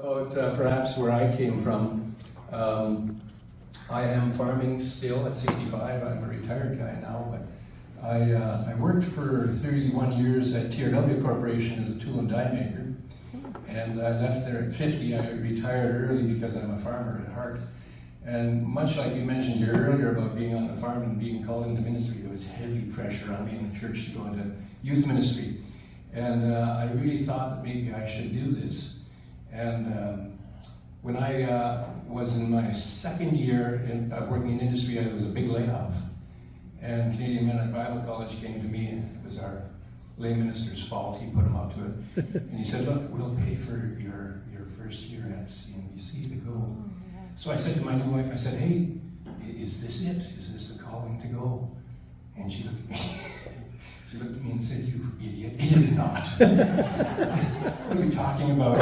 about perhaps where I came from. I am farming still at 65. I'm a retired guy now, but I worked for 31 years at TRW Corporation as a tool and die maker, and I left there at 50. I retired early because I'm a farmer at heart. And much like you mentioned here earlier about being on the farm and being called into ministry, there was heavy pressure on me in the church to go into youth ministry. And I really thought that maybe I should do this. And when I was in my second year working in industry, there was a big layoff. And Canadian Mennonite Bible College came to me, and it was our lay minister's fault. He put him up to it. And he said, look, we'll pay for your first year at CNBC to go. So I said to my new wife, I said, hey, is this it? Is this the calling to go? And she looked at me. She looked at me and said, you idiot, it is not. What are you talking about?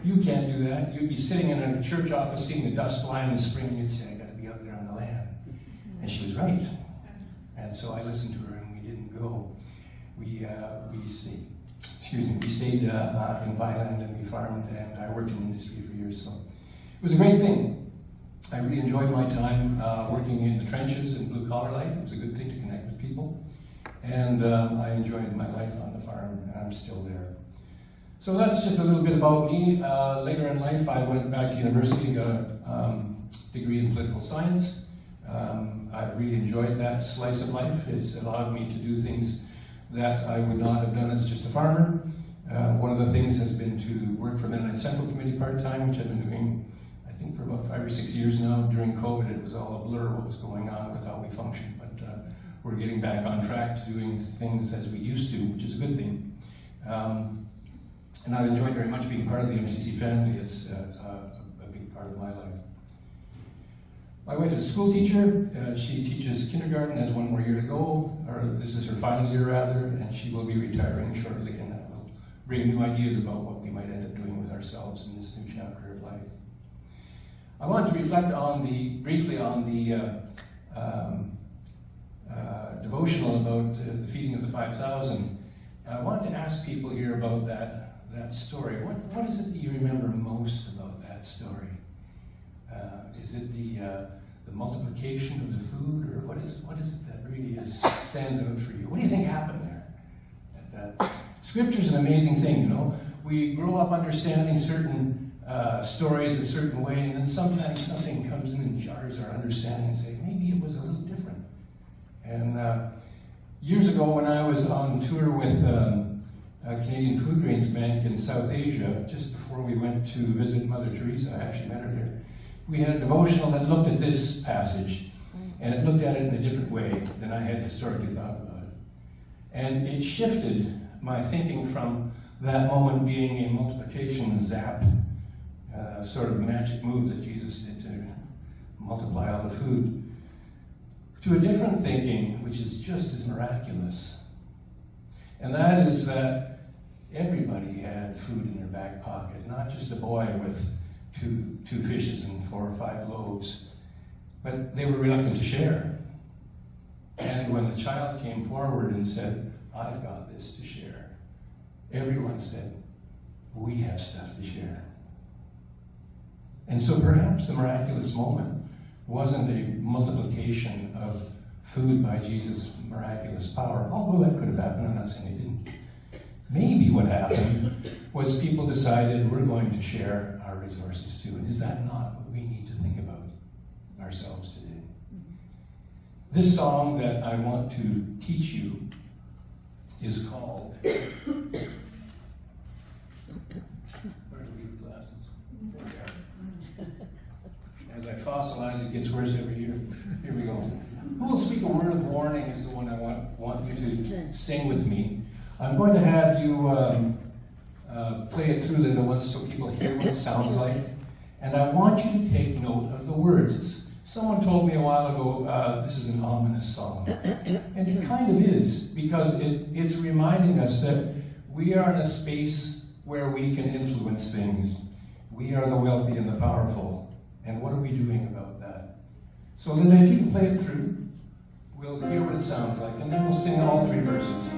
You can't do that. You'd be sitting in a church office seeing the dust fly in the spring, and you'd say, I gotta be out there on the land. And she was right. And so I listened to her, and we didn't go. We stayed in Vineland, and we farmed, and I worked in industry for years. So it was a great thing. I really enjoyed my time working in the trenches and blue collar life. It was a good thing to connect with people. And I enjoyed my life on the farm, and I'm still there. So that's just a little bit about me. Later in life, I went back to university and got a degree in political science. I really enjoyed that slice of life. It's allowed me to do things that I would not have done as just a farmer. One of the things has been to work for the Mennonite Central Committee part-time, which I've been doing, I think, for about 5 or 6 years now. During COVID, it was all a blur what was going on with how we functioned, but we're getting back on track to doing things as we used to, which is a good thing. And I've enjoyed very much being part of the MCC family. It's a big part of my life. My wife is a school teacher. She teaches kindergarten, has one more year to go, or this is her final year rather, and she will be retiring shortly, and that will bring new ideas about what we might end up doing with ourselves in this new chapter of life. I want to reflect briefly on the devotional about the feeding of the 5,000. I want to ask people here about that story. What is it that you remember most about that story? Is it the multiplication of the food, or what is it that really stands out for you? What do you think happened there? Scripture's an amazing thing, you know. We grow up understanding certain stories a certain way, and then sometimes something comes in and jars our understanding and say, maybe it was a little different. And years ago, when I was on tour with Canadian Food Grains Bank in South Asia, just before we went to visit Mother Teresa, I actually met her there, we had a devotional that looked at this passage, and it looked at it in a different way than I had historically thought about it. And it shifted my thinking from that moment being a multiplication zap, sort of magic move that Jesus did to multiply all the food, to a different thinking, which is just as miraculous. And that is that everybody had food in their back pocket, not just a boy with two fishes and 4 or 5 loaves, but they were reluctant to share. And when the child came forward and said, I've got this to share, everyone said, we have stuff to share. And so perhaps the miraculous moment wasn't a multiplication of food by Jesus' miraculous power, although that could have happened. I'm not saying it didn't. Maybe what happened was people decided we're going to share our resources too. And is that not what we need to think about ourselves today? This song that I want to teach you is called... Where do we leave the glasses? There we are. As I fossilize, it gets worse every year. Here we go. Who will speak a word of warning is the one I want you to sing with me. I'm going to have you play it through, Linda, once so people hear what it sounds like. And I want you to take note of the words. Someone told me a while ago, this is an ominous song. And it kind of is, because it's reminding us that we are in a space where we can influence things. We are the wealthy and the powerful. And what are we doing about that? So Linda, if you can play it through, we'll hear what it sounds like, and then we'll sing all 3 verses.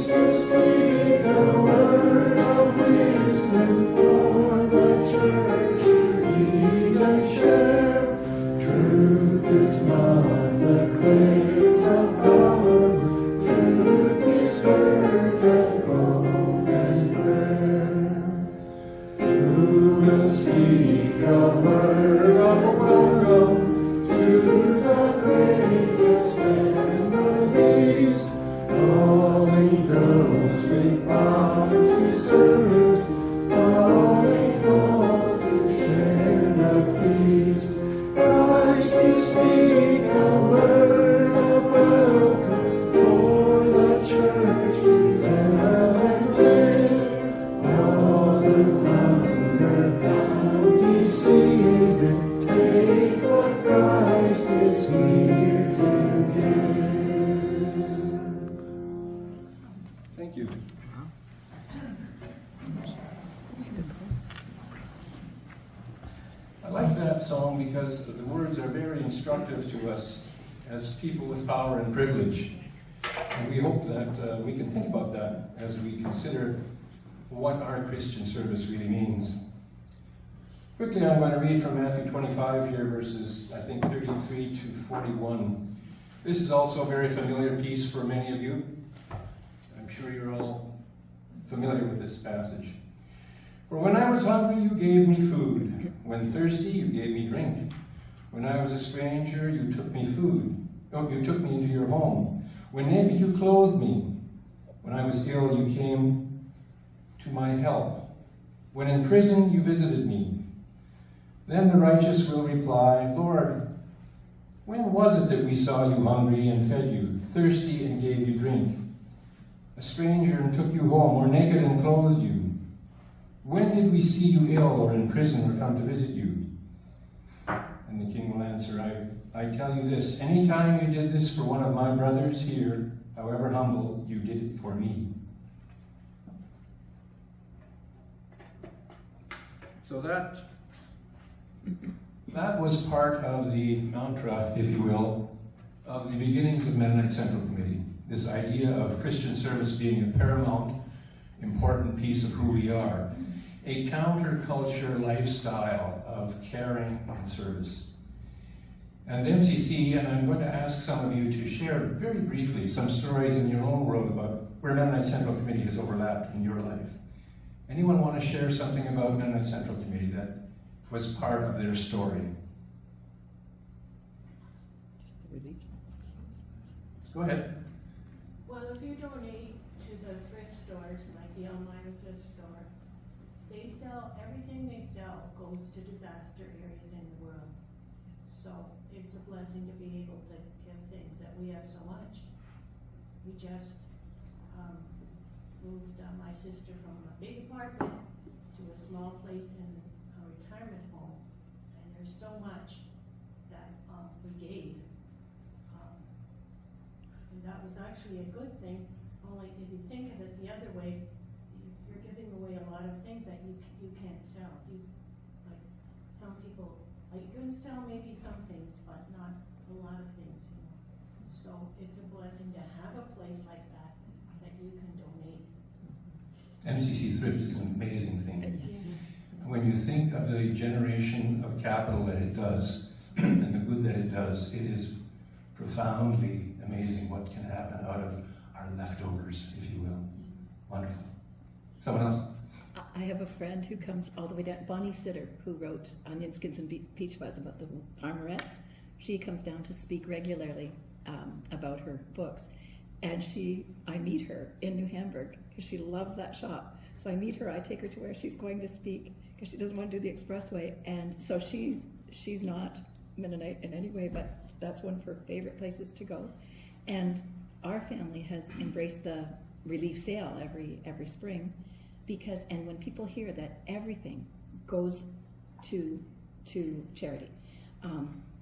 to speak a word of wisdom for the church to read and share. Truth is not the claims of power, truth is heard at home and prayer. Who will speak a word of welcome to the greatest and the least, calling those with bounty service, calling all to share the feast. Christ, to speak a word of welcome for the church to tell and take. All who hunger bound seated, take what Christ is here to give. Thank you. I like that song because the words are very instructive to us as people with power and privilege. And we hope that we can think about that as we consider what our Christian service really means. Quickly, I'm going to read from Matthew 25 here, verses, I think, 33 to 41. This is also a very familiar piece for many of you. I'm sure you're all familiar with this passage. For when I was hungry, you gave me food. When thirsty, you gave me drink. When I was a stranger, you took me you took me into your home. When naked, you clothed me. When I was ill, you came to my help. When in prison, you visited me. Then the righteous will reply, Lord, when was it that we saw you hungry and fed you, thirsty and gave you drink? A stranger and took you home, or naked and clothed you? When did we see you ill or in prison or come to visit you? And the king will answer, I tell you this, any time you did this for one of my brothers here, however humble, you did it for me. So that was part of the mantra, if you will, of the beginnings of Mennonite Central Committee. This idea of Christian service being a paramount, important piece of who we are. A counterculture lifestyle of caring and service. And MCC, and I'm going to ask some of you to share very briefly some stories in your own world about where Mennonite Central Committee has overlapped in your life. Anyone want to share something about Mennonite Central Committee that was part of their story? Just the relief. Go ahead. Well, if you donate to the thrift stores, like the Elmira thrift store, they sell, everything they sell goes to disaster areas in the world. So it's a blessing to be able to give things that we have so much. We just moved my sister from a big apartment to a small place in a retirement home, and there's so much that we gave. And that was actually a good thing, only if you think of it the other way, you're giving away a lot of things that you can't sell. Like some people, like you can sell maybe some things, but not a lot of things, you know. So it's a blessing to have a place like that you can donate. MCC Thrift is an amazing thing. When you think of the generation of capital that it does, and the good that it does, it is profoundly amazing what can happen out of our leftovers, if you will. Wonderful. Someone else? I have a friend who comes all the way down, Bonnie Sitter, who wrote Onion Skins and Peach Fuzz about the farmerettes. She comes down to speak regularly about her books. And I meet her in New Hamburg because she loves that shop. So I meet her, I take her to where she's going to speak because she doesn't want to do the expressway. And so she's not Mennonite in any way, but that's one of her favorite places to go. And our family has embraced the relief sale every spring because, and when people hear that everything goes to charity,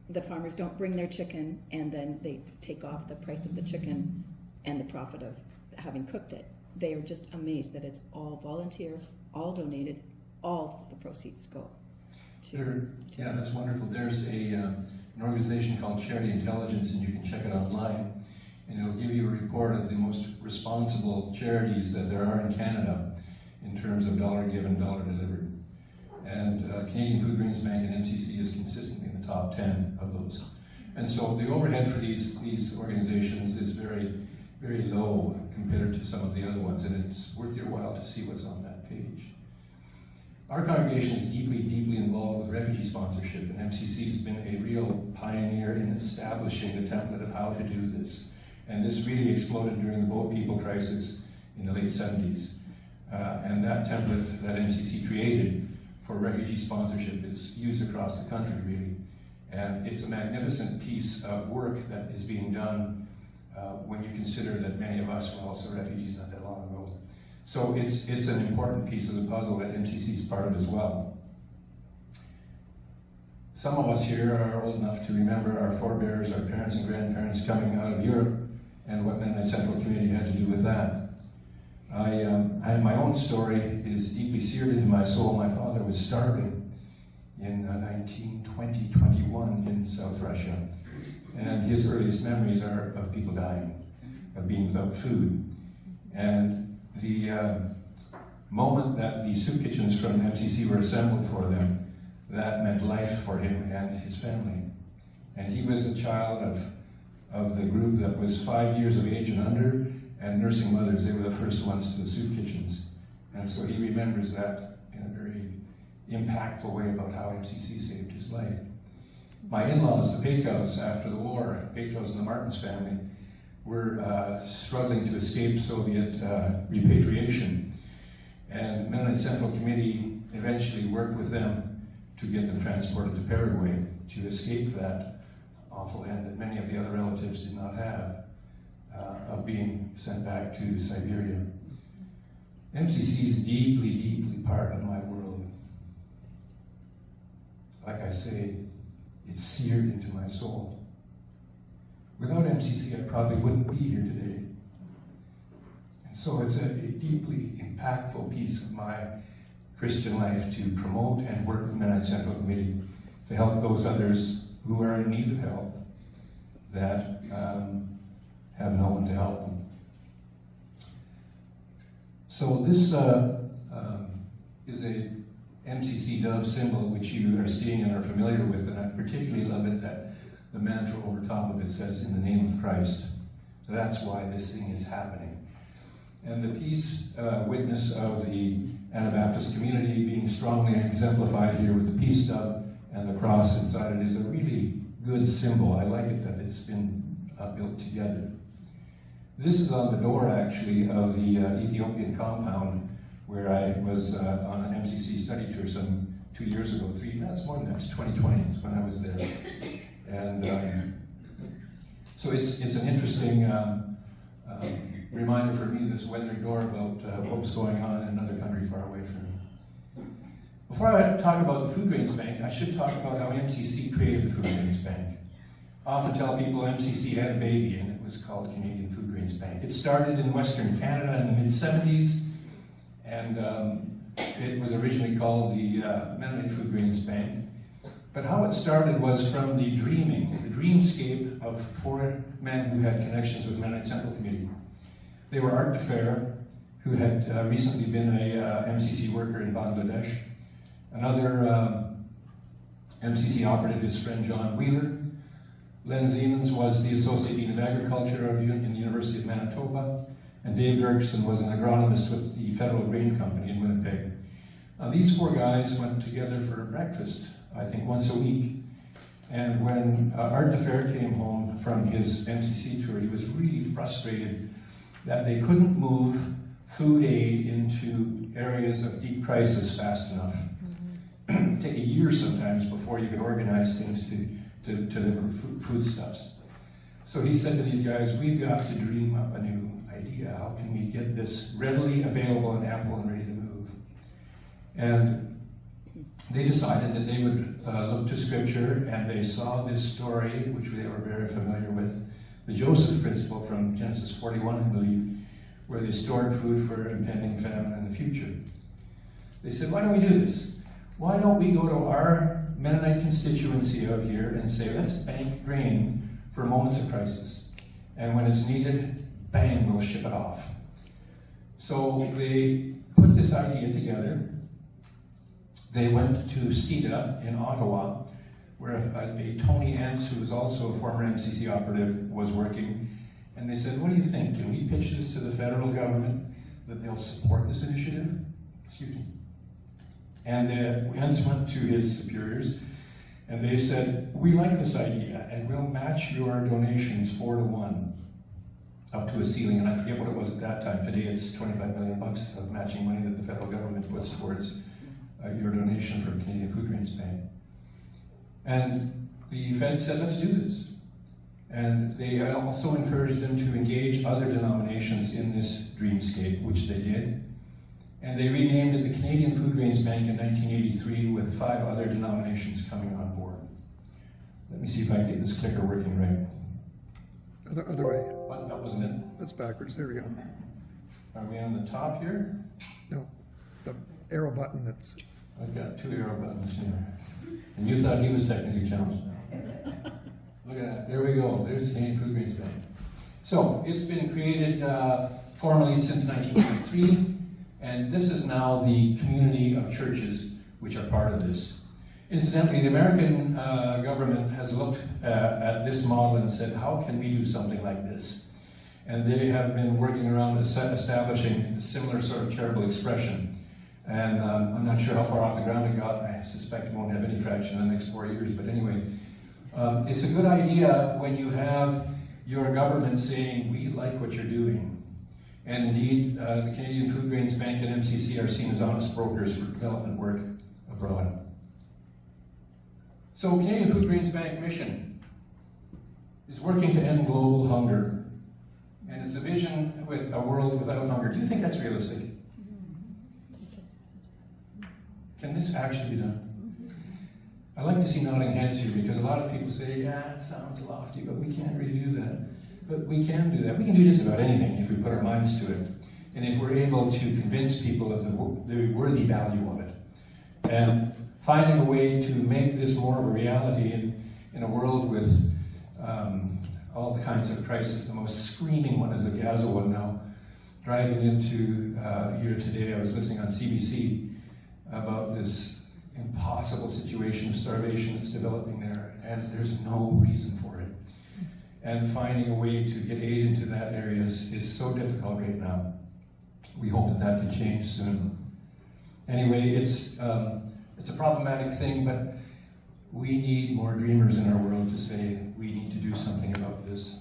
the farmers don't bring their chicken and then they take off the price of the chicken and the profit of having cooked it. They are just amazed that it's all volunteer, all donated, all the proceeds go to. Yeah, that's wonderful. There's an organization called Charity Intelligence, and you can check it online, and it'll give you a report of the most responsible charities that there are in Canada in terms of dollar given, dollar delivered. And Canadian Food Grains Bank and MCC is consistently in the top 10 of those. And so the overhead for these organizations is very, very low compared to some of the other ones, and it's worth your while to see what's on that page. Our congregation is deeply, deeply involved with refugee sponsorship, and MCC has been a real pioneer in establishing the template of how to do this. And this really exploded during the boat people crisis in the late 70s. And that template that MCC created for refugee sponsorship is used across the country, really. And it's a magnificent piece of work that is being done when you consider that many of us were also refugees not that long ago. So it's an important piece of the puzzle that MCC is part of as well. Some of us here are old enough to remember our forebears, our parents and grandparents coming out of Europe and what Mennonite Central Committee had to do with that. My own story is deeply seared into my soul. My father was starving in 1920-21 in South Russia. And his earliest memories are of people dying, of being without food. And the moment that the soup kitchens from MCC were assembled for them, that meant life for him and his family. And he was a child of the group that was 5 years of age and under, and nursing mothers. They were the first ones to the soup kitchens. And so he remembers that in a very impactful way about how MCC saved his life. My in-laws, the Paykows, after the war, Paykows and the Martins family, were struggling to escape Soviet repatriation. And Mennonite Central Committee eventually worked with them to get them transported to Paraguay to escape that awful end that many of the other relatives did not have, of being sent back to Siberia. MCC is deeply, deeply part of my world. Like I say, it's seared into my soul. Without MCC, I probably wouldn't be here today. And so it's a deeply impactful piece of my Christian life to promote and work with Mennonite Central Committee to help those others who are in need of help that have no one to help them. So this is a MCC dove symbol which you are seeing and are familiar with, and I particularly love it that the mantra over top of it says, "In the name of Christ." That's why this thing is happening. And the peace witness of the Anabaptist community being strongly exemplified here with the peace dove and the cross inside it is a really good symbol. I like it that it's been built together. This is on the door, actually, of the Ethiopian compound where I was on an MCC study tour some 2 years ago, that's more than that, it's 2020 is when I was there. And so it's an interesting reminder for me, this weathered door, about what was going on in another country far away from me. Before I talk about the Food Grains Bank, I should talk about how MCC created the Food Grains Bank. I often tell people MCC had a baby and it was called Canadian Food Grains Bank. It started in Western Canada in the mid-70s, and it was originally called the Mennonite Food Grains Bank. But how it started was from the dreamscape of 4 men who had connections with Mennonite Central Committee. They were Art DeFair, who had recently been a MCC worker in Bangladesh. Another MCC operative, his friend John Wheeler. Len Siemens was the Associate Dean of Agriculture in the University of Manitoba. And Dave Dirksen was an agronomist with the Federal Grain Company in Winnipeg. Now, these 4 guys went together for breakfast, I think once a week. And when Art DeFair came home from his MCC tour, he was really frustrated that they couldn't move food aid into areas of deep crisis fast enough. It'd take a year sometimes before you could organize things to deliver foodstuffs. So he said to these guys, we've got to dream up a new idea. How can we get this readily available and ample and ready to move? And they decided that they would look to Scripture, and they saw this story, which they were very familiar with, the Joseph principle from Genesis 41, I believe, where they stored food for impending famine in the future. They said, why don't we do this? Why don't we go to our Mennonite constituency out here and say, let's bank grain for moments of crisis. And when it's needed, bang, we'll ship it off. So they put this idea together. They went to CETA in Ottawa, where a Tony Ents, who was also a former MCC operative, was working. And they said, what do you think? Can we pitch this to the federal government that they'll support this initiative? Excuse me. And Ents went to his superiors, and they said, we like this idea, and we'll match your donations 4-to-1 up to a ceiling. And I forget what it was at that time. Today it's $25 million of matching money that the federal government puts towards your donation from Canadian Food Grains Bank. And the Fed said, let's do this. And they also encouraged them to engage other denominations in this dreamscape, which they did. And they renamed it the Canadian Food Grains Bank in 1983, with 5 other denominations coming on board. Let me see if I can get this clicker working right. Other way. What? That wasn't it. That's backwards. There we go. Are we on the top here? No, the arrow button that's... I've got 2 arrow buttons here. And you thought he was technically challenged. Look at that. There we go. There's the Canadian Food Grains Bank. So it's been created formally since 1993, and this is now the community of churches which are part of this. Incidentally, the American government has looked at this model and said, how can we do something like this? And they have been working around establishing a similar sort of charitable expression. And I'm not sure how far off the ground it got. I suspect it won't have any traction in the next 4 years, but anyway. It's a good idea when you have your government saying, we like what you're doing. And indeed, the Canadian Food Grains Bank and MCC are seen as honest brokers for development work abroad. So Canadian Food Grains Bank mission is working to end global hunger. And it's a vision with a world without hunger. Do you think that's realistic? Can this actually be done? I like to see nodding heads here, because a lot of people say, yeah, it sounds lofty, but we can't really do that. But we can do that. We can do just about anything if we put our minds to it. And if we're able to convince people of the worthy value of it. And finding a way to make this more of a reality in a world with all the kinds of crises. The most screaming one is the Gaza one now. Driving into here today, I was listening on CBC about this impossible situation of starvation that's developing there, and there's no reason for it. And finding a way to get aid into that area is so difficult right now. We hope that that can change soon. Anyway, it's a problematic thing, but we need more dreamers in our world to say we need to do something about this.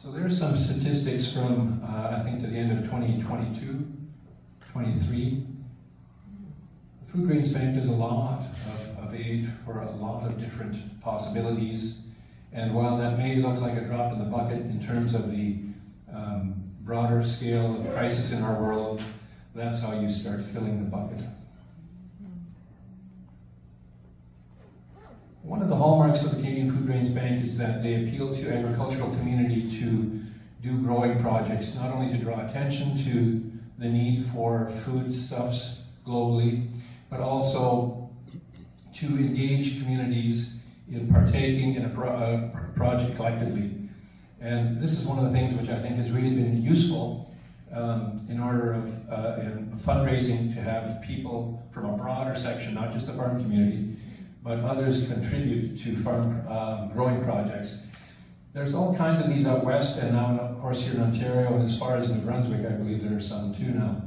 So there's some statistics from, I think, to the end of 2022, 23. The Food Grains Bank does a lot of aid for a lot of different possibilities. And while that may look like a drop in the bucket in terms of the broader scale of crisis in our world, that's how you start filling the bucket. One of the hallmarks of the Canadian Food Grains Bank is that they appeal to agricultural community to do growing projects, not only to draw attention to the need for foodstuffs globally, but also to engage communities in partaking in a project collectively. And this is one of the things which I think has really been useful in order of in fundraising, to have people from a broader section, not just the farm community, but others contribute to farm growing projects. There's all kinds of these out west, and now, of course, here in Ontario, and as far as New Brunswick, I believe there are some too now.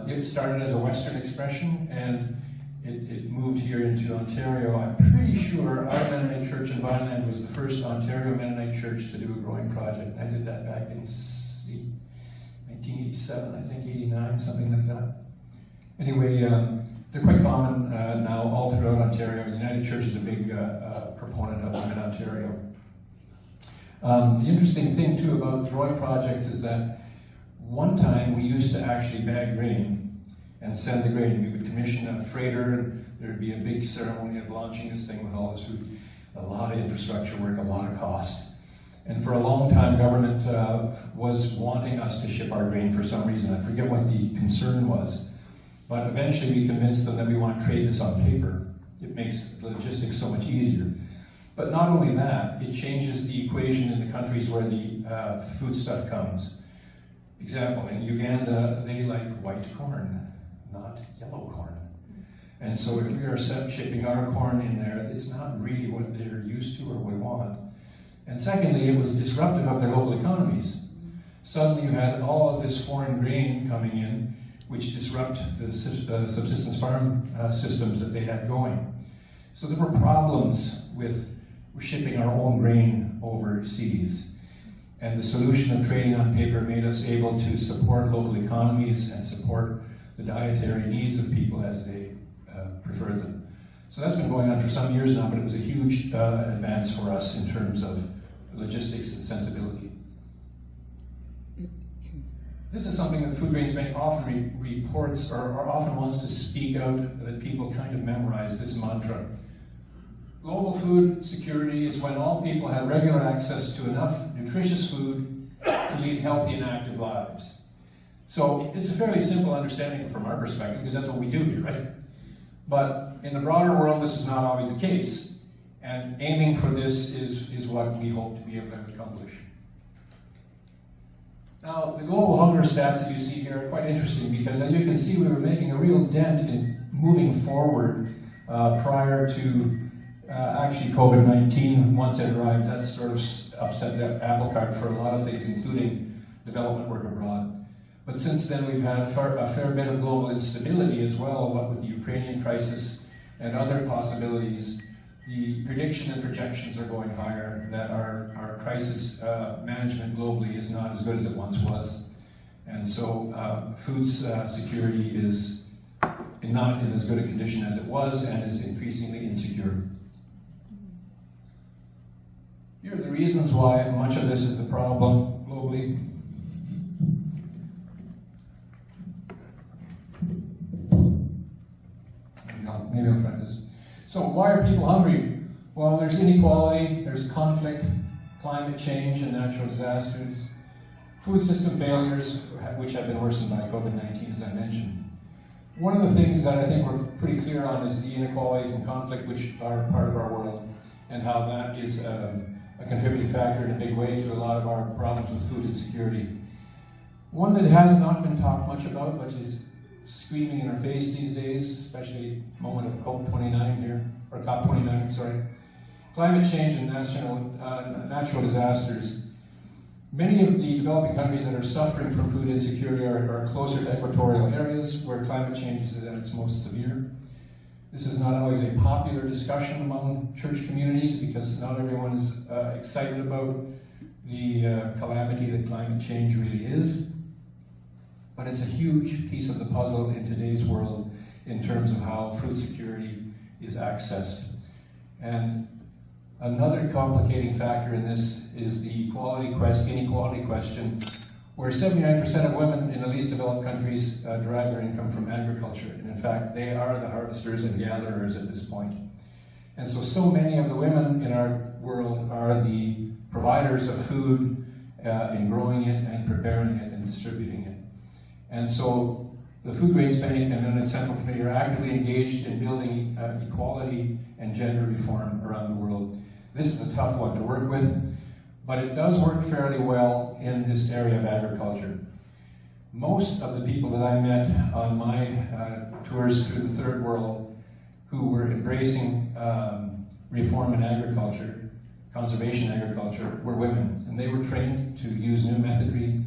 It started as a Western expression, and it moved here into Ontario. I'm pretty sure our Mennonite church in Vineland was the first Ontario Mennonite church to do a growing project. I did that back in 1987, I think, 89, something like that. Anyway, they're quite common now all throughout Ontario. The United Church is a big proponent of them in Ontario. The interesting thing, too, about growing projects is that one time we used to actually bag grain and send the grain. We would commission a freighter, and there'd be a big ceremony of launching this thing with all this food. A lot of infrastructure work, a lot of cost. And for a long time, government was wanting us to ship our grain for some reason. I forget what the concern was. But eventually we convinced them that we want to trade this on paper. It makes logistics so much easier. But not only that, it changes the equation in the countries where the foodstuff comes. Example, in Uganda, they like white corn, not yellow corn. And so if we are shipping our corn in there, it's not really what they're used to or would want. And secondly, it was disruptive of their local economies. Suddenly you had all of this foreign grain coming in, which disrupt the subsistence farm systems that they had going. So there were problems with shipping our own grain overseas. And the solution of trading on paper made us able to support local economies and support the dietary needs of people as they preferred them. So that's been going on for some years now, but it was a huge advance for us in terms of logistics and sensibility. This is something that the Food Grains Bank often reports or often wants to speak out, that people kind of memorize this mantra. Global food security is when all people have regular access to enough nutritious food to lead healthy and active lives. So it's a fairly simple understanding from our perspective, because that's what we do here, right? But in the broader world, this is not always the case. And aiming for this is what we hope to be able to accomplish. Now, the global hunger stats that you see here are quite interesting, because as you can see, we were making a real dent in moving forward prior to actually COVID-19. Once it arrived, that sort of upset the apple cart for a lot of things, including development work abroad. But since then, we've had a fair bit of global instability as well, what with the Ukrainian crisis and other possibilities. The prediction and projections are going higher, that our crisis management globally is not as good as it once was. And so food security is not in as good a condition as it was, and is increasingly insecure. Here are the reasons why much of this is the problem globally. Maybe I'll try this. So why are people hungry? Well, there's inequality, there's conflict, climate change and natural disasters, food system failures, which have been worsened by COVID-19, as I mentioned. One of the things that I think we're pretty clear on is the inequalities and conflict which are part of our world, and how that is a contributing factor in a big way to a lot of our problems with food insecurity. One that has not been talked much about, but is screaming in our face these days, especially the moment of COP29 here, or COP29, sorry. Climate change and natural disasters. Many of the developing countries that are suffering from food insecurity are closer to equatorial areas where climate change is at its most severe. This is not always a popular discussion among church communities, because not everyone is excited about the calamity that climate change really is. But it's a huge piece of the puzzle in today's world in terms of how food security is accessed. And another complicating factor in this is the inequality question, where 79% of women in the least developed countries derive their income from agriculture. And in fact, they are the harvesters and gatherers at this point. And so many of the women in our world are the providers of food in growing it and preparing it and distributing it. And so the Food Grains Bank and the Central Committee are actively engaged in building equality and gender reform around the world. This is a tough one to work with, but it does work fairly well in this area of agriculture. Most of the people that I met on my tours through the Third World who were embracing reform in agriculture, conservation agriculture, were women. And they were trained to use new methodry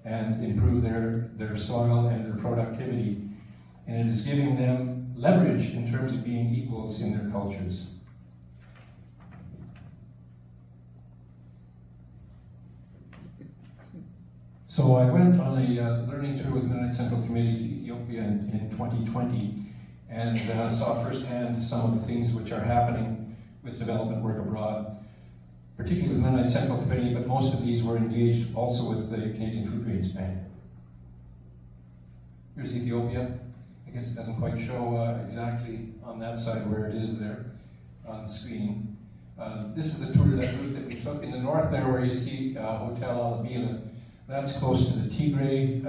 and improve their soil and their productivity. And it is giving them leverage in terms of being equals in their cultures. So I went on a learning tour with the Mennonite Central Committee to Ethiopia in 2020, and saw firsthand some of the things which are happening with development work abroad, particularly with the Mennonite Central Committee, but most of these were engaged also with the Canadian Food Grains Bank. Here's Ethiopia. I guess it doesn't quite show exactly on that side where it is there on the screen. This is the route that we took. In the north there, where you see Hotel Alabila, that's close to the Tigray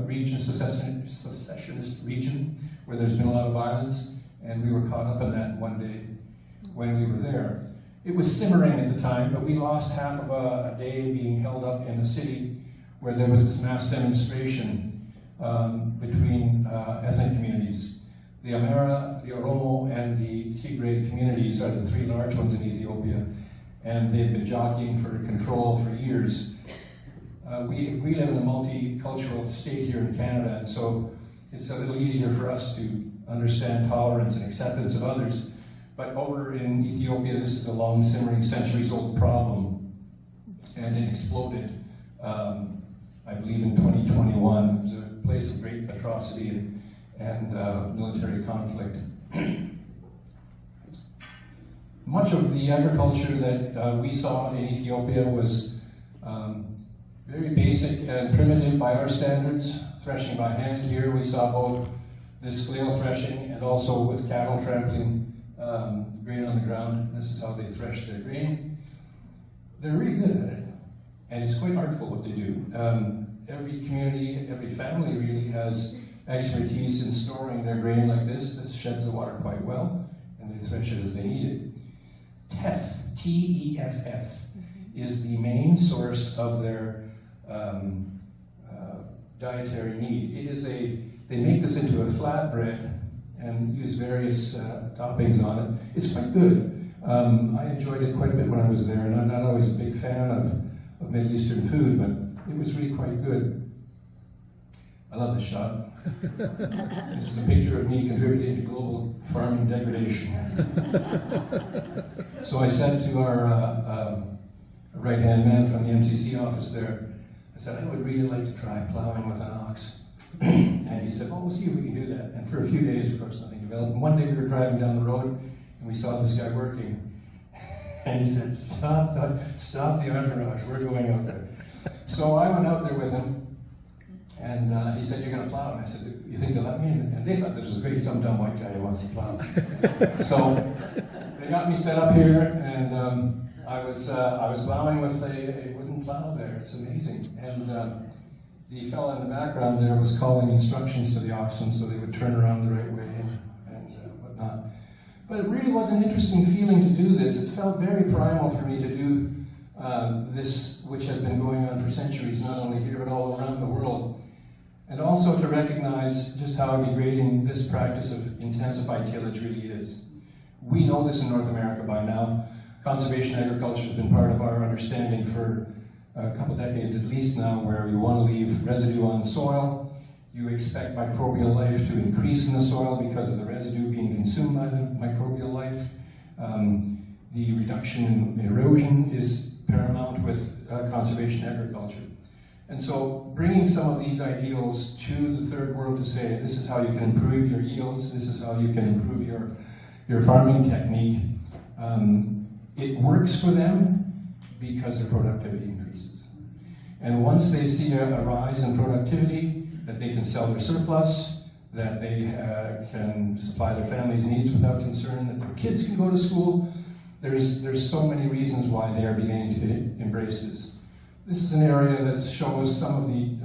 region, secessionist region, where there's been a lot of violence, and we were caught up in that one day when we were there. It was simmering at the time, but we lost half of a day being held up in a city where there was this mass demonstration between ethnic communities. The Amhara, the Oromo, and the Tigray communities are the three large ones in Ethiopia, and they've been jockeying for control for years. We live in a multicultural state here in Canada, and so it's a little easier for us to understand tolerance and acceptance of others. But over in Ethiopia, this is a long simmering, centuries-old problem, and it exploded, I believe, in 2021. It was a place of great atrocity and military conflict. Much of the agriculture that we saw in Ethiopia was very basic and primitive by our standards. Threshing by hand here, we saw both this flail threshing and also with cattle trampling grain on the ground. This is how they thresh their grain. They're really good at it, and it's quite artful what they do. Every community, every family really has expertise in storing their grain like this. This sheds the water quite well, and they thresh it as they need it. Teff, T-E-F-F, is the main source of their dietary need. It is they make this into a flatbread and use various toppings on it. It's quite good. I enjoyed it quite a bit when I was there, and I'm not always a big fan of Middle Eastern food, but it was really quite good. I love this shot. This is a picture of me contributing to global farming degradation. So I said to our right-hand man from the MCC office there, I said, I would really like to try plowing with an ox. And he said, well, we'll see if we can do that. And for a few days, of course, nothing developed. And one day we were driving down the road, and we saw this guy working. And he said, stop the entourage, we're going out there. So I went out there with him, and he said, you're going to plow? And I said, you think they'll let me? And they thought this was great, some dumb white guy who wants to plow. So they got me set up here, and I was plowing with a wooden plow there. It's amazing. And the fellow in the background there was calling instructions to the oxen so they would turn around the right way and whatnot. But it really was an interesting feeling to do this. It felt very primal for me to do this, which has been going on for centuries, not only here but all around the world. And also to recognize just how degrading this practice of intensified tillage really is. We know this in North America by now. Conservation agriculture has been part of our understanding for a couple decades at least now, where you want to leave residue on the soil. You expect microbial life to increase in the soil because of the residue being consumed by the microbial life. The reduction in erosion is paramount with conservation agriculture. And so bringing some of these ideals to the third world to say, this is how you can improve your yields, this is how you can improve your farming technique, it works for them because their productivity increases. And once they see a rise in productivity, that they can sell their surplus, that they can supply their family's needs without concern, that their kids can go to school, there's so many reasons why they are beginning to embrace this. This is an area that shows some of the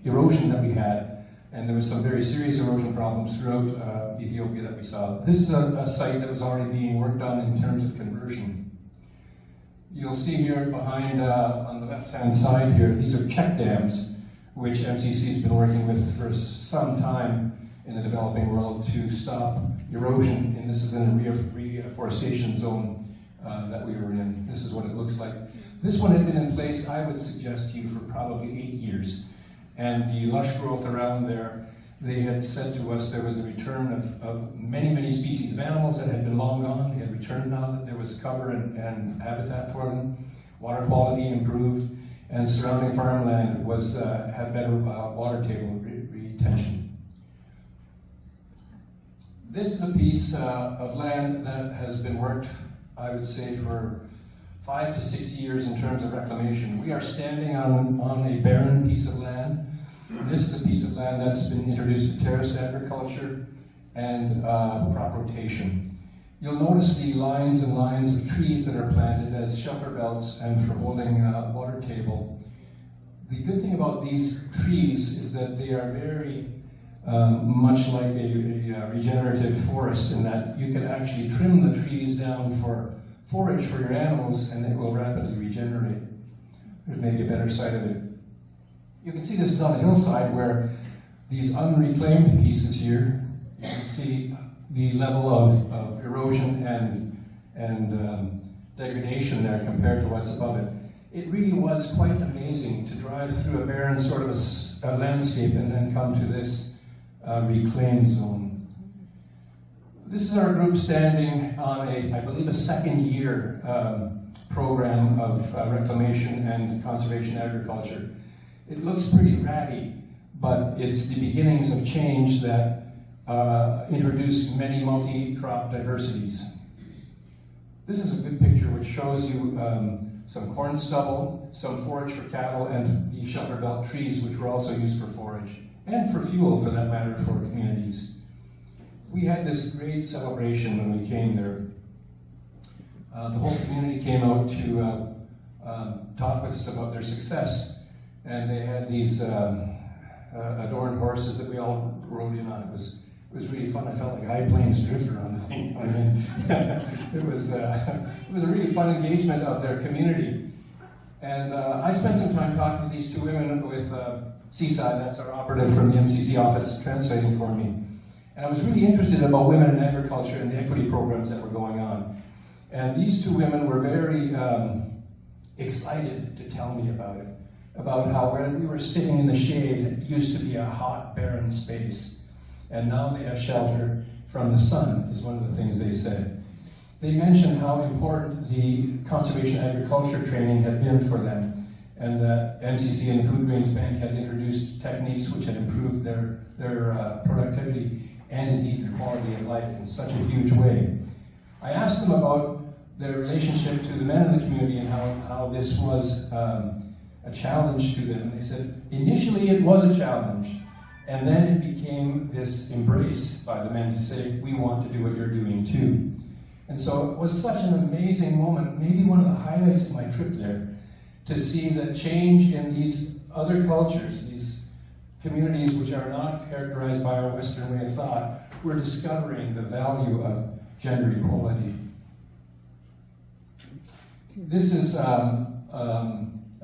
erosion that we had, and there was some very serious erosion problems throughout Ethiopia that we saw. This is a site that was already being worked on in terms of conversion. You'll see here behind, on the left-hand side here, these are check dams, which MCC has been working with for some time in the developing world to stop erosion, and this is in a reforestation zone that we were in. This is what it looks like. This one had been in place, I would suggest to you, for probably 8 years. And the lush growth around there, they had said to us there was a return of many, many species of animals that had been long gone. They had returned now that there was cover and habitat for them. Water quality improved, and surrounding farmland was had better water table retention. This is a piece of land that has been worked, I would say, for 5 to 6 years in terms of reclamation. We are standing on a barren piece of land. This is a piece of land that's been introduced to terraced agriculture and crop rotation. You'll notice the lines and lines of trees that are planted as shelter belts and for holding water table. The good thing about these trees is that they are very much like a regenerative forest, in that you can actually trim the trees down for forage for your animals and it will rapidly regenerate. There's maybe a better side of it. You can see this is on a hillside where these unreclaimed pieces here, you can see the level of erosion and degradation there compared to what's above it. It really was quite amazing to drive through a barren sort of a landscape and then come to this reclaimed zone. This is our group standing on I believe a second year program of reclamation and conservation agriculture. It looks pretty ratty, but it's the beginnings of change that introduce many multi-crop diversities. This is a good picture which shows you some corn stubble, some forage for cattle, and the shelter belt trees, which were also used for forage, and for fuel, for that matter, for communities. We had this great celebration when we came there. The whole community came out to talk with us about their success, and they had these adorned horses that we all rode in on. It was really fun. I felt like a High Plains drifter on the thing. I mean, it was a really fun engagement of their community. And I spent some time talking to these two women with Seaside, that's our operative from the MCC office, translating for me. And I was really interested about women in agriculture and the equity programs that were going on. And these two women were very excited to tell me about it, about how where we were sitting in the shade, it used to be a hot, barren space. And now they have shelter from the sun, is one of the things they said. They mentioned how important the conservation agriculture training had been for them, and that MCC and the Food Grains Bank had introduced techniques which had improved their productivity and indeed their quality of life in such a huge way. I asked them about their relationship to the men in the community and how this was a challenge to them. And they said, initially it was a challenge, and then it became this embrace by the men to say, we want to do what you're doing too. And so it was such an amazing moment, maybe one of the highlights of my trip there, to see the change in these other cultures, these communities which are not characterized by our Western way of thought. We're discovering the value of gender equality. This is a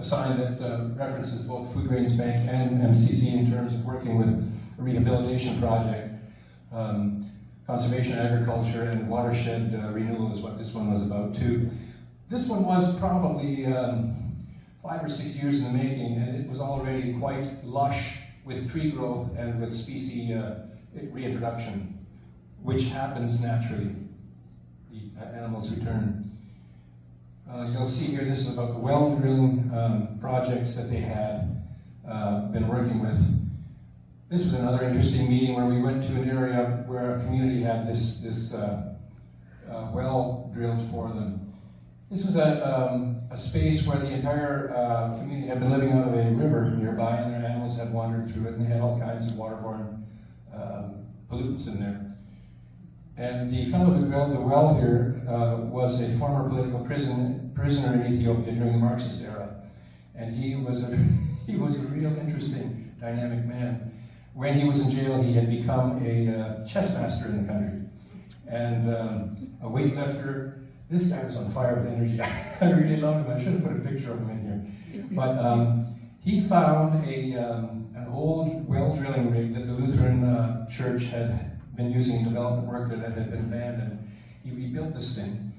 sign that references both Food Grains Bank and MCC in terms of working with a rehabilitation project. Conservation agriculture and watershed renewal is what this one was about too. This one was probably 5 or 6 years in the making, and it was already quite lush with tree growth and with species reintroduction, which happens naturally. The animals return. You'll see here, this is about the well drilling projects that they had been working with. This was another interesting meeting where we went to an area where a community had this well drilled for them. This was a space where the entire community had been living out of a river nearby, and their animals had wandered through it, and they had all kinds of waterborne pollutants in there. And the fellow who drilled the well here was a former political prisoner in Ethiopia during the Marxist era, and he was a real interesting, dynamic man. When he was in jail, he had become a chess master in the country, and a weightlifter. This guy was on fire with energy. I really loved him. I should have put a picture of him in here. But he found an old well drilling rig that the Lutheran Church had been using in development work that had been abandoned. He rebuilt this thing,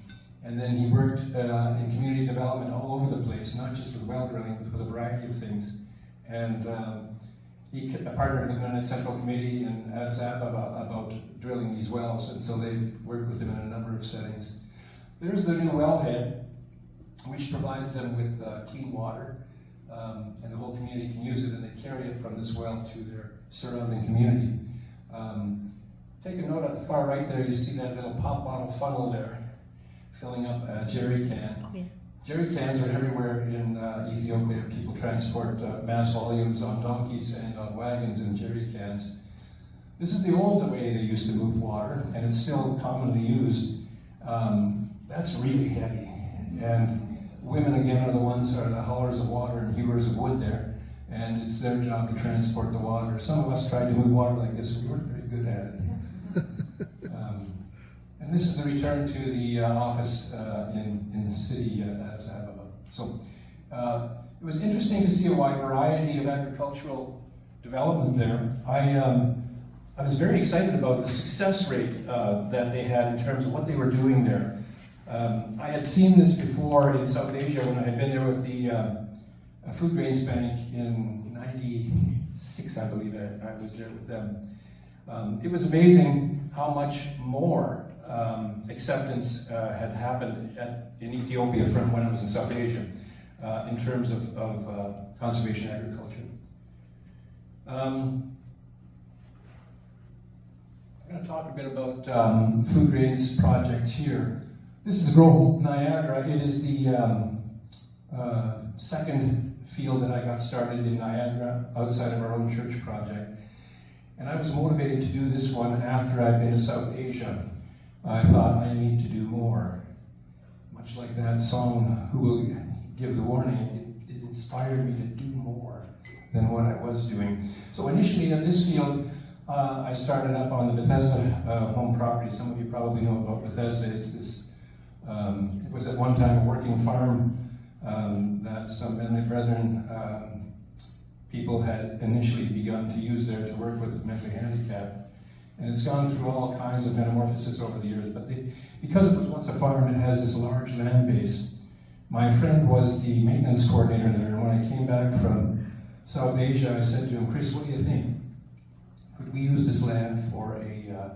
and then he worked in community development all over the place, not just with well drilling, but with a variety of things. And he partnered with an Central Committee and ADZAP about drilling these wells, and so they've worked with him in a number of settings. There's the new wellhead, which provides them with clean water, and the whole community can use it, and they carry it from this well to their surrounding community. Take a note at the far right there, you see that little pop bottle funnel there, filling up a jerry can. Oh, yeah. Jerry cans are everywhere in Ethiopia. People transport mass volumes on donkeys and on wagons in jerry cans. This is the old way they used to move water, and it's still commonly used. That's really heavy. And women, again, are the haulers of water and hewers of wood there, and it's their job to transport the water. Some of us tried to move water like this, and we weren't very good at it. And this is the return to the office in the city as Ababa. So it was interesting to see a wide variety of agricultural development there. I was very excited about the success rate that they had in terms of what they were doing there. I had seen this before in South Asia when I had been there with the Food Grains Bank in '96, I believe I was there with them. It was amazing how much more acceptance had happened in Ethiopia from when I was in South Asia in terms of conservation agriculture. I'm going to talk a bit about food grains projects here. This is Grow Hope Niagara. It is the second field that I got started in Niagara outside of our own church project. And I was motivated to do this one after I'd been to South Asia. I thought I need to do more. Much like that song, Who Will Give the Warning, it inspired me to do more than what I was doing. So initially in this field, I started up on the Bethesda home property. Some of you probably know about Bethesda. It's this, it was at one time a working farm that some Mennonite Brethren people had initially begun to use there to work with mentally handicapped. And it's gone through all kinds of metamorphosis over the years. But because it was once a farm, it has this large land base. My friend was the maintenance coordinator there, and when I came back from South Asia, I said to him, Chris, what do you think? Could we use this land for a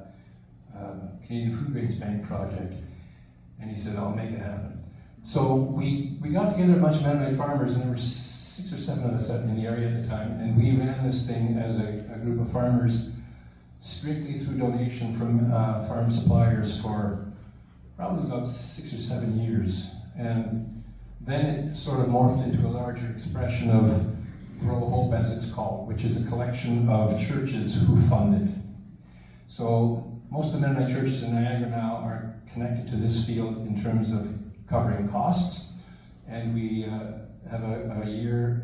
Canadian Food Grains Bank project? And he said, I'll make it happen. So we got together a bunch of Mennonite farmers, and there were 6 or 7 of us in the area at the time, and we ran this thing as a group of farmers strictly through donation from farm suppliers for probably about 6 or 7 years. And then it sort of morphed into a larger expression of Grow Hope, as it's called, which is a collection of churches who fund it. So most of the Mennonite churches in Niagara now are connected to this field in terms of covering costs, and we have every year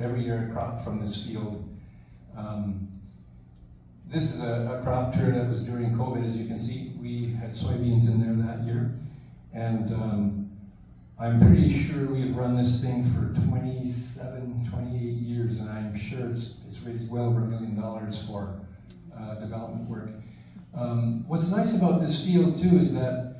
a crop from this field. This is a crop turn that was during COVID, as you can see. We had soybeans in there that year, and I'm pretty sure we've run this thing for 27, 28 years, and I'm sure it's raised well over $1 million for development work. What's nice about this field too is that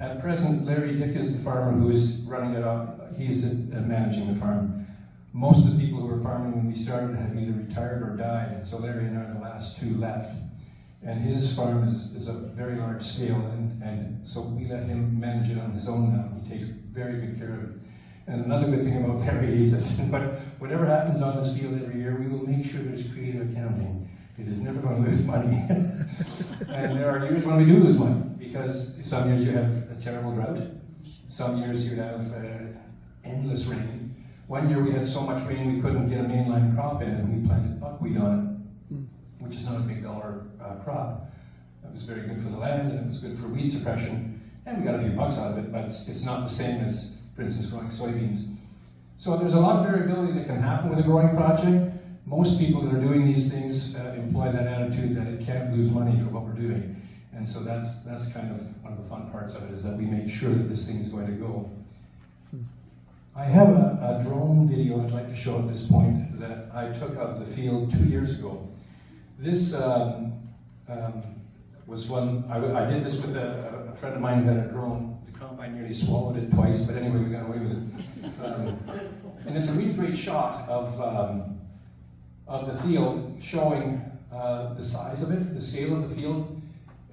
at present Larry Dick is the farmer who is running it out. He's managing the farm. Most of the people who were farming when we started have either retired or died, and so Larry and I are the last 2 left. And his farm is a very large scale, and so we let him manage it on his own now. He takes very good care of it. And another good thing about Larry is that whatever happens on this field every year, we will make sure there's creative accounting. It is never going to lose money. And there are years when we do lose money, because some years you have a terrible drought. Some years you have endless rain. One year we had so much rain we couldn't get a mainline crop in, and we planted buckwheat on it, which is not a big dollar crop. It was very good for the land, and it was good for weed suppression, and we got a few bucks out of it, but it's not the same as, for instance, growing soybeans. So there's a lot of variability that can happen with a growing project. Most people that are doing these things employ that attitude that it can't lose money for what we're doing. And so that's kind of one of the fun parts of it, is that we make sure that this thing is going to go. I have a drone video I'd like to show at this point that I took of the field 2 years ago. This was one, I did this with a friend of mine who had a drone. The combine nearly swallowed it twice, but anyway, we got away with it. And it's a really great shot of the field, showing the size of it, the scale of the field,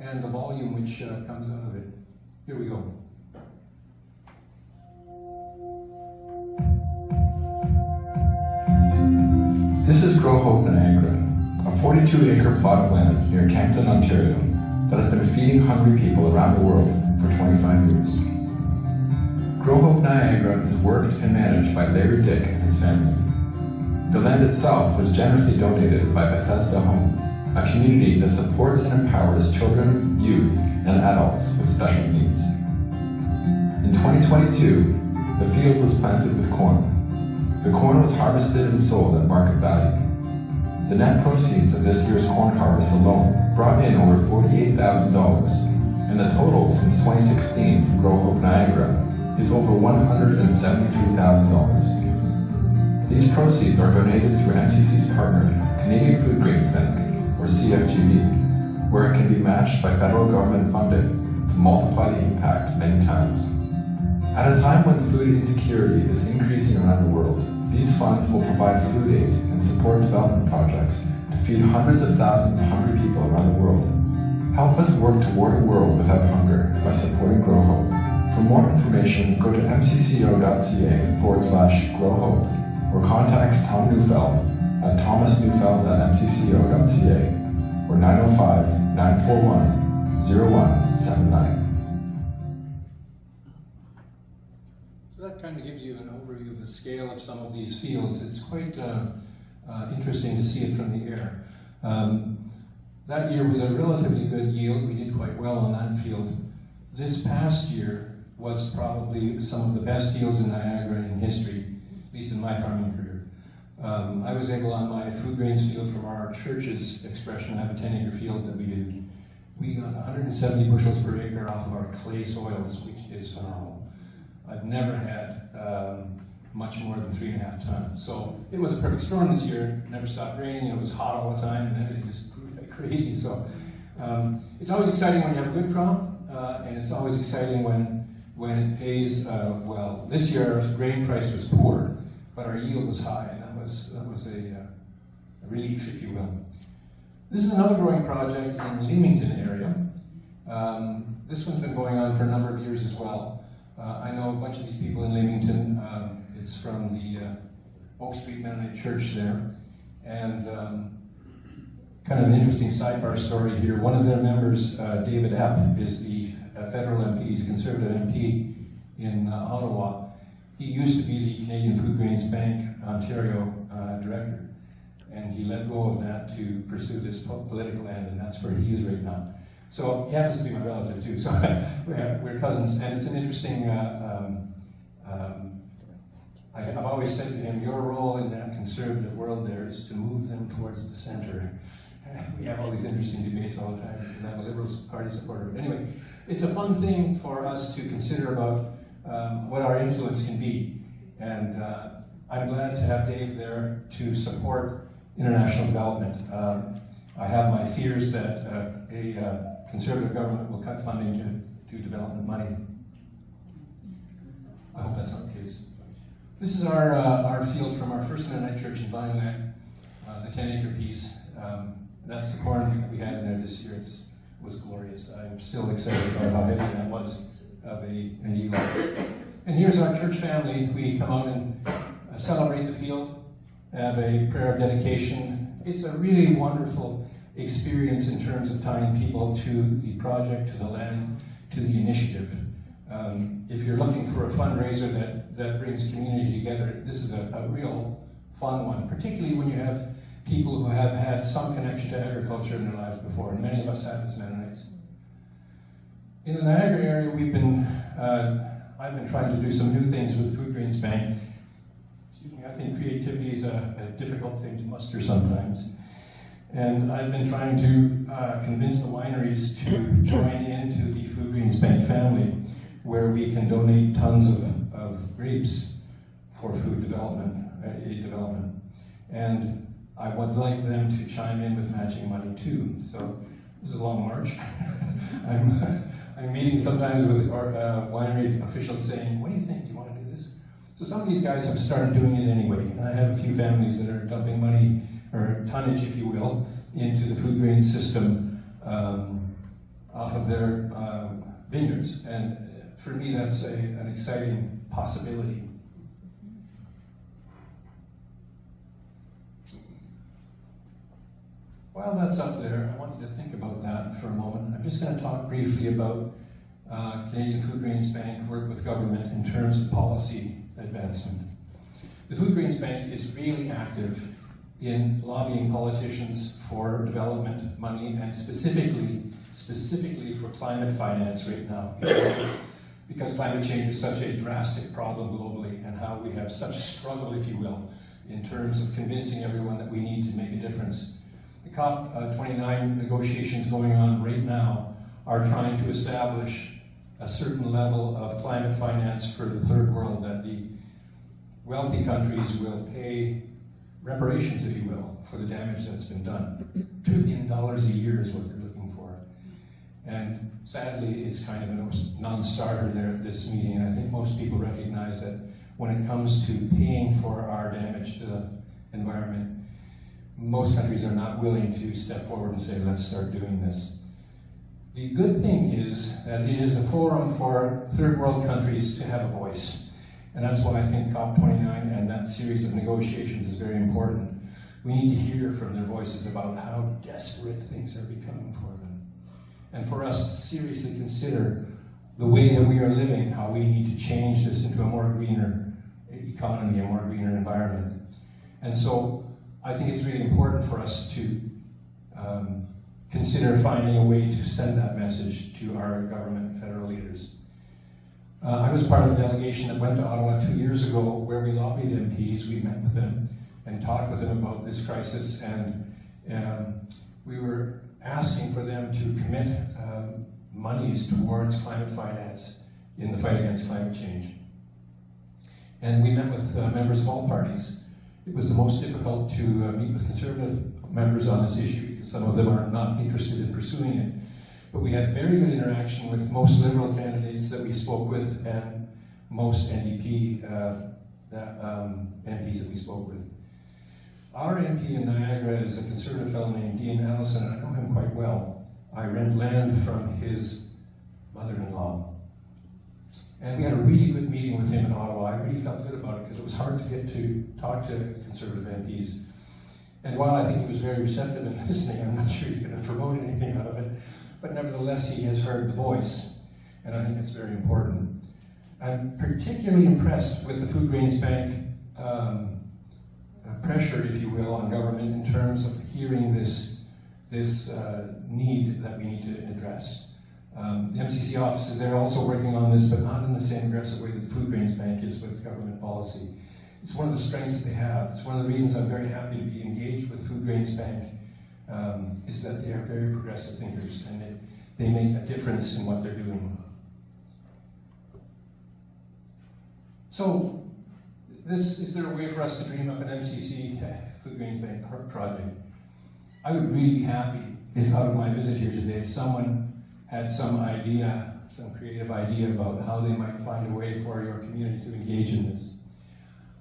and the volume which comes out of it. Here we go. This is Grow Hope Niagara, a 42-acre plot of land near Campton, Ontario, that has been feeding hungry people around the world for 25 years. Grow Hope Niagara is worked and managed by Larry Dick and his family. The land itself was generously donated by Bethesda Home, a community that supports and empowers children, youth, and adults with special needs. In 2022, the field was planted with corn. The corn was harvested and sold at market value. The net proceeds of this year's corn harvest alone brought in over $48,000, and the total since 2016 from Grow Hope Niagara is over $173,000. These proceeds are donated through MCC's partner, Canadian Food Grains Bank, or CFGB, where it can be matched by federal government funding to multiply the impact many times. At a time when food insecurity is increasing around the world, these funds will provide food aid and support development projects to feed hundreds of thousands of hungry people around the world. Help us work toward a world without hunger by supporting Grow Hope. For more information, go to mcco.ca/growhope or contact Tom Neufeld at thomasneufeld@mcco.ca or 905-941-0179. So that kind of gives you an overview of the scale of some of these fields. It's quite interesting to see it from the air. That year was a relatively good yield. We did quite well on that field. This past year was probably some of the best yields in Niagara in history, at least in my farming career. I was able on my food grains field from our church's expression, I have a 10-acre field that we do. We got 170 bushels per acre off of our clay soils, which is phenomenal. I've never had much more than 3.5 tons. So it was a perfect storm this year. It never stopped raining, and it was hot all the time, and everything just grew like crazy. So it's always exciting when you have a good crop, and it's always exciting when it pays well. This year our grain price was poor, but our yield was high, and that was a relief, if you will. This is another growing project in Leamington area. This one's been going on for a number of years as well. I know a bunch of these people in Leamington. It's from the Oak Street Mennonite Church there. And kind of an interesting sidebar story here. One of their members, David Epp, is the federal MP. He's a Conservative MP in Ottawa. He used to be the Canadian Food Grains Bank Ontario director. And he let go of that to pursue this political end, and that's where he is right now. So he happens to be my relative too, so we're cousins, and it's an interesting, I've always said to him, your role in that conservative world there is to move them towards the center. We have all these interesting debates all the time, and I'm a Liberal Party supporter. But anyway, it's a fun thing for us to consider about what our influence can be. And I'm glad to have Dave there to support international development. I have my fears that a conservative government will cut funding to development money. I hope that's not the case. This is our field from our first Mennonite church in Vineland, the 10-acre piece. That's the corn that we had in there this year. It was glorious. I'm still excited about how heavy that was of a yield. And here's our church family. We come out and celebrate the field, have a prayer of dedication. It's a really wonderful experience in terms of tying people to the project, to the land, to the initiative. If you're looking for a fundraiser that brings community together, this is a real fun one, particularly when you have people who have had some connection to agriculture in their lives before, and many of us have as Mennonites. In the Niagara area, I've been trying to do some new things with Food Grains Bank. Excuse me, I think creativity is a difficult thing to muster sometimes. And I've been trying to convince the wineries to join into the Food Grains Bank family, where we can donate tons of grapes for food development, aid development. And I would like them to chime in with matching money too. So this is a long march. I'm meeting sometimes with winery officials saying, what do you think? Do you want to do this? So some of these guys have started doing it anyway. And I have a few families that are dumping money, or tonnage, if you will, into the food grain system off of their vineyards. And for me, that's an exciting possibility. While that's up there, I want you to think about that for a moment. I'm just going to talk briefly about Canadian Food Grains Bank work with government in terms of policy advancement. The Food Grains Bank is really active in lobbying politicians for development money, and specifically for climate finance right now, because climate change is such a drastic problem globally, and how we have such struggle, if you will, in terms of convincing everyone that we need to make a difference. The COP29 negotiations going on right now are trying to establish a certain level of climate finance for the third world, that the wealthy countries will pay reparations, if you will, for the damage that's been done. $1 trillion a year is what they're looking for. And sadly, it's kind of a non-starter there at this meeting, and I think most people recognize that when it comes to paying for our damage to the environment, most countries are not willing to step forward and say, let's start doing this. The good thing is that it is a forum for third world countries to have a voice. And that's why I think COP29 and that series of negotiations is very important. We need to hear from their voices about how desperate things are becoming for them. And for us to seriously consider the way that we are living, how we need to change this into a more greener economy, a more greener environment. And so I think it's really important for us to consider finding a way to send that message to our government and federal leaders. I was part of a delegation that went to Ottawa 2 years ago where we lobbied MPs. We met with them and talked with them about this crisis, and we were asking for them to commit monies towards climate finance in the fight against climate change. And we met with members of all parties. It was the most difficult to meet with Conservative members on this issue because some of them are not interested in pursuing it. But we had very good interaction with most Liberal candidates that we spoke with and most NDP MPs that we spoke with. Our MP in Niagara is a Conservative fellow named Dean Allison, and I know him quite well. I rent land from his mother-in-law. And we had a really good meeting with him in Ottawa. I really felt good about it because it was hard to get to talk to Conservative MPs. And while I think he was very receptive in listening, I'm not sure he's going to promote anything out of it. But nevertheless, he has heard the voice, and I think it's very important. I'm particularly impressed with the Food Grains Bank pressure, if you will, on government in terms of hearing this need that we need to address. The MCC office is there also working on this, but not in the same aggressive way that the Food Grains Bank is with government policy. It's one of the strengths that they have. It's one of the reasons I'm very happy to be engaged with Food Grains Bank, is that they are very progressive thinkers, and they make a difference in what they're doing. So, is there a way for us to dream up an MCC Food Grains Bank project? I would really be happy if out of my visit here today, someone had some idea, some creative idea about how they might find a way for your community to engage in this.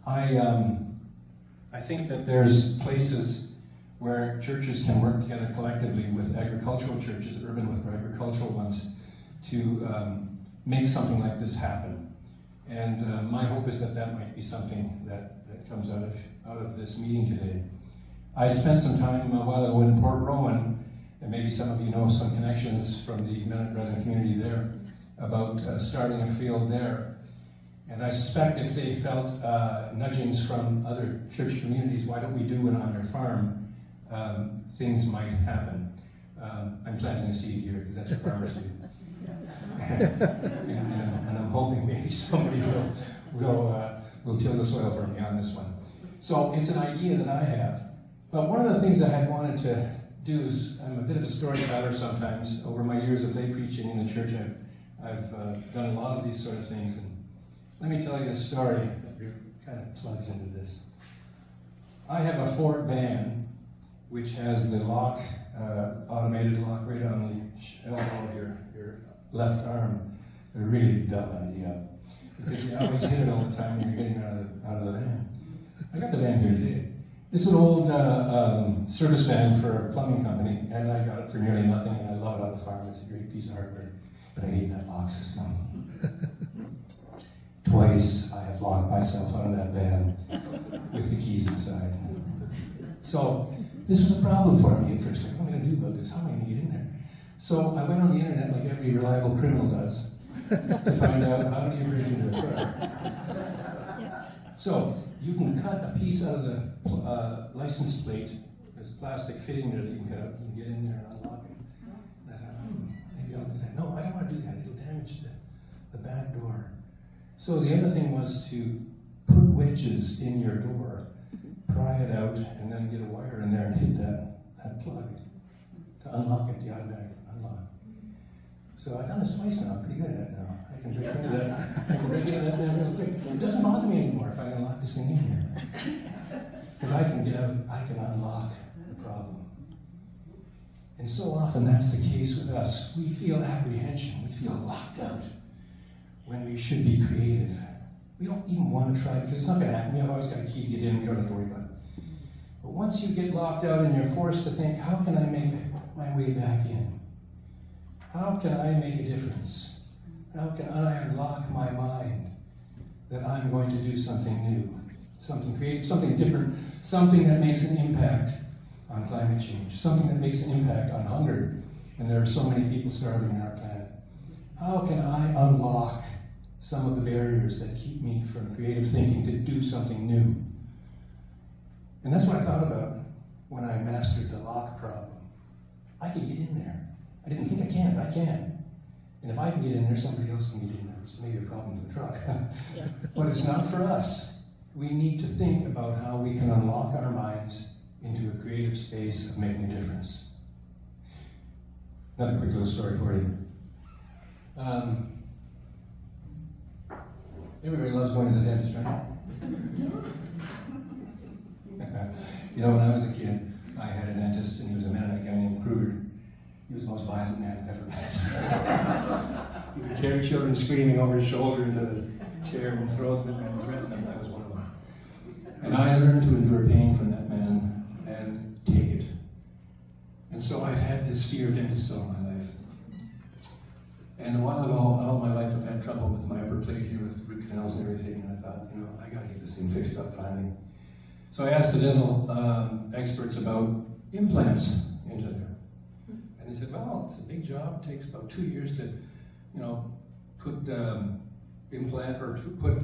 I think that there's places where churches can work together collectively with agricultural churches, urban with agricultural ones, to make something like this happen. And my hope is that that might be something that comes out of this meeting today. I spent some time a while ago in Port Rowan, and maybe some of you know some connections from the Mennonite Brethren community there about starting a field there. And I suspect if they felt nudgings from other church communities, why don't we do it on their farm, things might happen. I'm planting a seed here because that's what farmers do. and I'm hoping maybe somebody will till the soil for me on this one. So it's an idea that I have. But one of the things I had wanted to do is, I'm a bit of a storyteller sometimes. Over my years of lay preaching in the church, I've done a lot of these sort of things. And let me tell you a story that kind of plugs into this. I have a Ford van, which has the lock, automated lock right on the elbow of your left arm. A really dumb idea, because you always hit it all the time when you're getting out of the van. I got the van here today. It's an old service van for a plumbing company, and I got it for nearly nothing, and I love it on the farm. It's a great piece of hardware, but I hate that lock system. Twice I have locked myself out of that van with the keys inside. So this was a problem for me at first. Like, what am I going to do about this? How am I going to get in there? So I went on the internet like every reliable criminal does to find out how do you break into a car. So you can cut a piece out of the license plate. There's a plastic fitting there that you can cut out. You can get in there and unlock it. And I thought, maybe I'll do that. No, I don't want to do that. It'll damage the back door. So the other thing was to put wedges in your door, pry it out, and then get a wire in there and hit that plug to unlock it, the automatic unlock. So I've done this twice now. I'm pretty good at it now. I can break into that. I can break into that man real quick. It doesn't bother me anymore if I unlock this thing in here. Because I can get out, I can unlock the problem. And so often that's the case with us. We feel apprehension, we feel locked out when we should be creative. We don't even want to try because it's not going to happen. We have always got a key to get in, we don't have to worry about it. But once you get locked out and you're forced to think, how can I make my way back in? How can I make a difference? How can I unlock my mind that I'm going to do something new, something creative, something different, something that makes an impact on climate change, something that makes an impact on hunger, and there are so many people starving on our planet. How can I unlock some of the barriers that keep me from creative thinking to do something new? And that's what I thought about when I mastered the lock problem. I can get in there. I didn't think I can, but I can. And if I can get in there, somebody else can get in there. It's maybe a problem with the truck. But it's not for us. We need to think about how we can unlock our minds into a creative space of making a difference. Another quick little story for you. Everybody loves going to the dentist, right? You know, when I was a kid, I had a dentist, and he was a Mennonite guy named Kruger. He was the most violent man I've ever met. He would carry children screaming over his shoulder into the chair and throw them and threaten them. That was one of them. And I learned to endure pain from that man and take it. And so I've had this fear of dentists all my life. And a while ago, all my life I've had trouble with my upper plate here with root canals and everything. And I thought, you know, I got to get this thing fixed up finally. So I asked the dental experts about implants into there. And they said, well, it's a big job. It takes about 2 years to, you know, put implant or put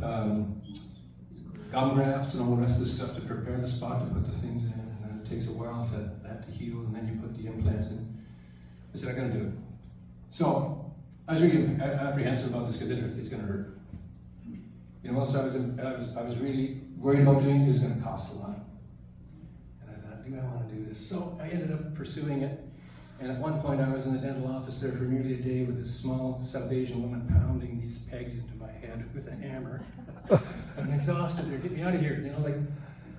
gum grafts and all the rest of the stuff to prepare the spot to put the things in. And then it takes a while for that to heal, and then you put the implants in. I said, I'm going to do it. So I was really apprehensive about this because it's going to hurt. You know, also I was really worried about doing it because it's going to cost a lot. And I thought, do I want to do this? So I ended up pursuing it. And at one point I was in the dental office there for nearly a day with this small South Asian woman pounding these pegs into my head with a hammer. I'm exhausted, they're getting me out of here. You know, like,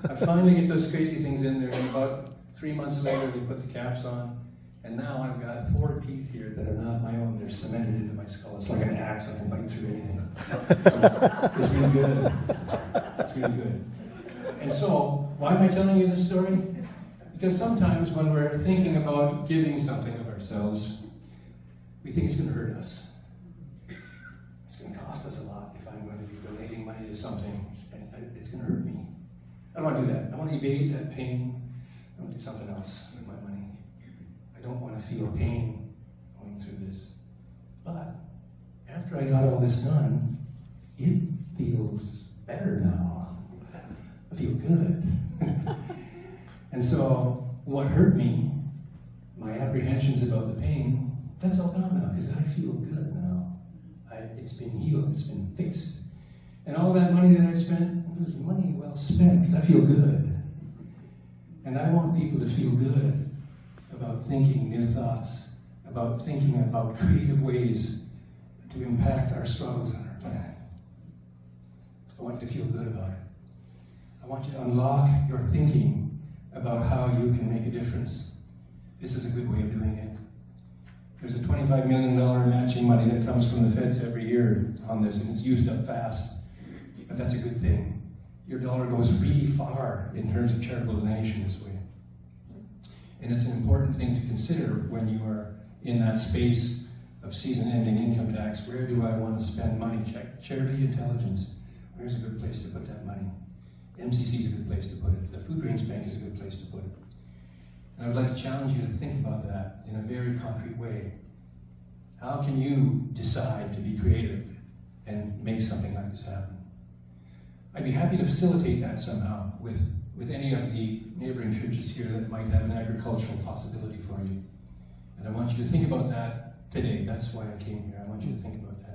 I finally get those crazy things in there, and about 3 months later they put the caps on, and now I've got 4 teeth here that are not my own. They're cemented into my skull. It's like an axe, I can bite through anything. It's really good. It's really good. And so, why am I telling you this story? Because sometimes when we're thinking about giving something of ourselves, we think it's going to hurt us. It's going to cost us a lot if I'm going to be donating money to something, and it's going to hurt me. I don't want to do that. I want to evade that pain. I want to do something else with my money. I don't want to feel pain going through this. But after I got all this done, it feels better now. I feel good. And so what hurt me, my apprehensions about the pain, that's all gone now because I feel good now. It's been healed, it's been fixed. And all that money that I spent, it was money well spent because I feel good. And I want people to feel good about thinking new thoughts, about thinking about creative ways to impact our struggles on our planet. I want you to feel good about it. I want you to unlock your thinking about how you can make a difference. This is a good way of doing it. There's a $25 million matching money that comes from the feds every year on this, and it's used up fast. But that's a good thing. Your dollar goes really far in terms of charitable donation this way. And it's an important thing to consider when you are in that space of season-ending income tax. Where do I want to spend money? Check charity intelligence. Where's a good place to put that money? MCC is a good place to put it. The Food Grains Bank is a good place to put it. And I would like to challenge you to think about that in a very concrete way. How can you decide to be creative and make something like this happen? I'd be happy to facilitate that somehow with any of the neighboring churches here that might have an agricultural possibility for you. And I want you to think about that today. That's why I came here. I want you to think about that.